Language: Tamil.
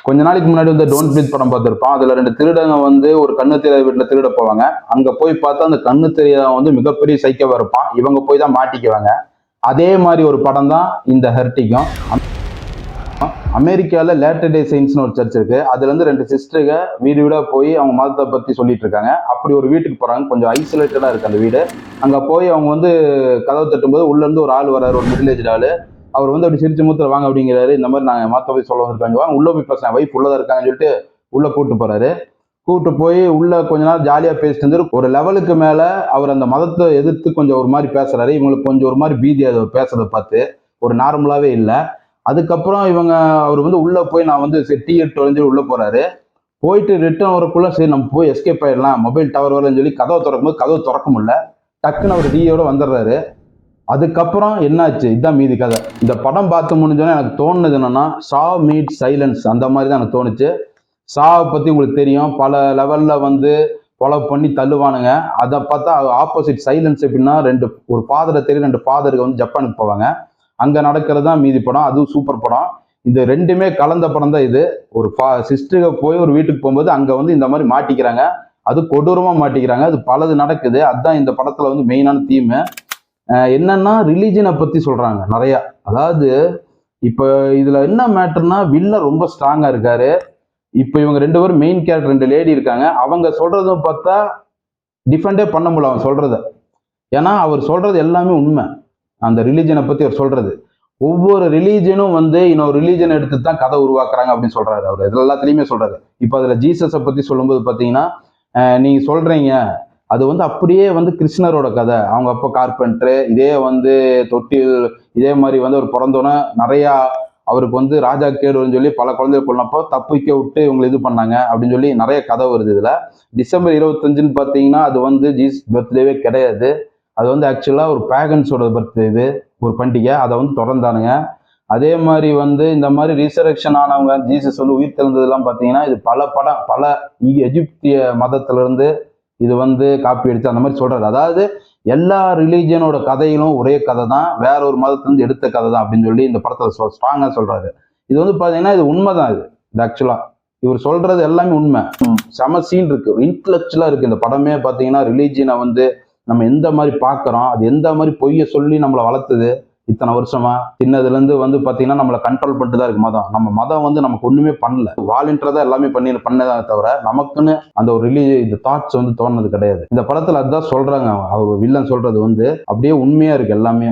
கொஞ்ச நாளைக்கு முன்னாடி வந்து டோன்ட் பிரீத் படம் பார்த்திருப்பான். அதுல 2 திருடங்க வந்து ஒரு கண்ணு தெரியாத வீட்டுல திருட போவாங்க. அங்க போய் பார்த்தா அந்த கண்ணு தெரியாதவன் வந்து மிகப்பெரிய சைக்கோவா இருப்பான். இவங்க போய் தான் மாட்டிக்குவாங்க. அதே மாதிரி ஒரு படம் தான் இந்த ஹெர்டிகம். அமெரிக்கால லேட்டர் டே செயின்ட்ஸ்னு ஒரு சர்ச் இருக்கு. அதுல இருந்து 2 சிஸ்டருங்க வீடு வீடா போய் அவங்க மதத்தை பத்தி சொல்லிட்டு இருக்காங்க. அப்படி ஒரு வீட்டுக்கு போறாங்க. கொஞ்சம் ஐசோலேட்டடா இருக்கு அந்த வீடு. அங்க போய் அவங்க வந்து கதவு தட்டும்போது உள்ள இருந்து ஒரு ஆள் வராரு, ஒரு மிடில் ஏஜ் ஆளு. அவர் வந்து அப்படி சிரிச்சு மூத்துல வாங்க அப்படிங்கிறாரு. இந்த மாதிரி நாங்க மாத்த போய் சொல்ல வந்திருக்காங்க, வாங்க உள்ள போய் பேசுறேன், வைஃப் உள்ளதா இருக்காங்கன்னு சொல்லிட்டு உள்ள கூட்டு போறாரு. கூட்டு போய் உள்ள கொஞ்ச நாள் ஜாலியா பேசிட்டு இருந்து ஒரு லெவலுக்கு மேல அவர் அந்த மதத்தை எதிர்த்து கொஞ்சம் ஒரு மாதிரி பேசுறாரு. இவங்களுக்கு கொஞ்சம் ஒரு மாதிரி பீதி அது பேசுறதை பார்த்து, ஒரு நார்மலாவே இல்லை. அதுக்கப்புறம் அவர் வந்து உள்ள போய் நான் வந்து டீ எடுத்து தொலைஞ்சு உள்ள போறாரு. போயிட்டு ரிட்டர்ன் வரக்குள்ள சரி நம்ம போய் எஸ்கேப் ஆயிடலாம், மொபைல் டவர் வரலன்னு சொல்லி கதவை திறக்கும் போது கதவு திறக்க முடியல. டக்குன்னு அவர் டீயோட வந்துடுறாரு. அதுக்கப்புறம் என்னாச்சு, இதுதான் மீதி கதை. இந்த படம் பார்த்து முடிஞ்சோன்னா எனக்கு தோணுனது என்னன்னா, சா மீட் சைலன்ஸ் அந்த மாதிரி தான் எனக்கு தோணுச்சு. சாவை பத்தி உங்களுக்கு தெரியும், பல லெவல்ல வந்து கொலை பண்ணி தள்ளுவானுங்க. அதை பார்த்தா ஆப்போசிட் சைலன்ஸ் எப்படின்னா, ஒரு ஃபாதரை தெரியும், 2 ஃபாதருக்கு வந்து ஜப்பானுக்கு போவாங்க. அங்க நடக்கிறது தான் மீதி படம். அதுவும் சூப்பர் படம். இந்த 2மே கலந்த படம் தான் இது. ஒரு சிஸ்டருக்கு போய் ஒரு வீட்டுக்கு போகும்போது அங்க வந்து இந்த மாதிரி மாட்டிக்கிறாங்க. அது கொடூரமா மாட்டிக்கிறாங்க. அது பலது நடக்குது. அதுதான் இந்த படத்துல வந்து மெயினான தீம். என்னன்னா ரிலீஜனை பத்தி சொல்றாங்க நிறைய. அதாவது இப்ப இதுல என்ன மேட்டர்னா, வில்லன் ரொம்ப ஸ்ட்ராங்கா இருக்காரு. இப்ப இவங்க 2 பேரும் மெயின் கேரக்டர் 2 லேடி இருக்காங்க. அவங்க சொல்றதும் பார்த்தா டிஃபெண்டே பண்ண முடியல அவன் சொல்றத. ஏன்னா அவர் சொல்றது எல்லாமே உண்மை. அந்த ரிலீஜனை பத்தி அவர் சொல்றது, ஒவ்வொரு ரிலீஜனும் வந்து இன்னொரு ரிலீஜன் எடுத்து தான் கதை உருவாக்குறாங்க அப்படின்னு சொல்றாரு. அவர் இது எல்லாத்துலயுமே சொல்றாரு. இப்ப அதுல ஜீசஸை பத்தி சொல்லும்போது பாத்தீங்கன்னா, நீங்க சொல்றீங்க அது வந்து அப்படியே வந்து கிருஷ்ணரோட கதை. அவங்க அப்பா கார்பெண்டரு, இதே வந்து தொட்டில், இதே மாதிரி வந்து அவர் பிறந்தோன்னே நிறைய அவருக்கு வந்து ராஜா கேடுன்னு சொல்லி பல குழந்தைகள் கொள்ளப்போ தப்பிக்க விட்டு இவங்களை இது பண்ணாங்க அப்படின்னு சொல்லி நிறைய கதை வருது இதுல. டிசம்பர் 25ன்னு பாத்தீங்கன்னா அது வந்து ஜீசஸ் பர்த்டேவே கிடையாது. அது வந்து ஆக்சுவலா ஒரு பேகன்ஸோட பர்த்டே, இது ஒரு பண்டிகை. அதை வந்து தொடர்ந்தானுங்க. அதே மாதிரி வந்து இந்த மாதிரி ரீசரக்ஷன் ஆனவங்க, ஜீசஸ் வந்து உயிர் தெழுந்ததெல்லாம் பார்த்தீங்கன்னா இது பல எகிப்திய மதத்துல இருந்து இது வந்து காப்பி அடிச்சு அந்த மாதிரி சொல்றாரு. அதாவது எல்லா ரிலீஜியனோட கதையிலும் ஒரே கதை தான், வேற ஒரு மதத்திலிருந்து எடுத்த கதை தான் அப்படின்னு சொல்லி இந்த படத்துல ஸ்ட்ராங்கா சொல்றாரு. இது வந்து பாத்தீங்கன்னா இது உண்மைதான். இது ஆக்சுவலா இவர் சொல்றது எல்லாமே உண்மை. செம சீன் இருக்கு, இன்டலெக்சுவலா இருக்கு இந்த படமே. பாத்தீங்கன்னா ரிலீஜியனை வந்து நம்ம எந்த மாதிரி பாக்குறோம், அது எந்த மாதிரி பொய்ய சொல்லி நம்மளை வளர்த்துது இத்தனை வருஷமா. சின்னதுல இருந்து வந்து பாத்தீங்கன்னா நம்மளை கண்ட்ரோல் பண்ணிட்டு தான் இருக்கு மதம். நம்ம மதம் வந்து நமக்கு ஒண்ணுமே பண்ணல, வாலண்டியரா எல்லாமே பண்ணதான் தவிர நமக்குன்னு அந்த ஒரு இந்த தாட்ஸ் வந்து தோணுது கிடையாது. இந்த படத்துல அதுதான் சொல்றாங்க. அவர் வில்லன் சொல்றது வந்து அப்படியே உண்மையா இருக்கு எல்லாமே.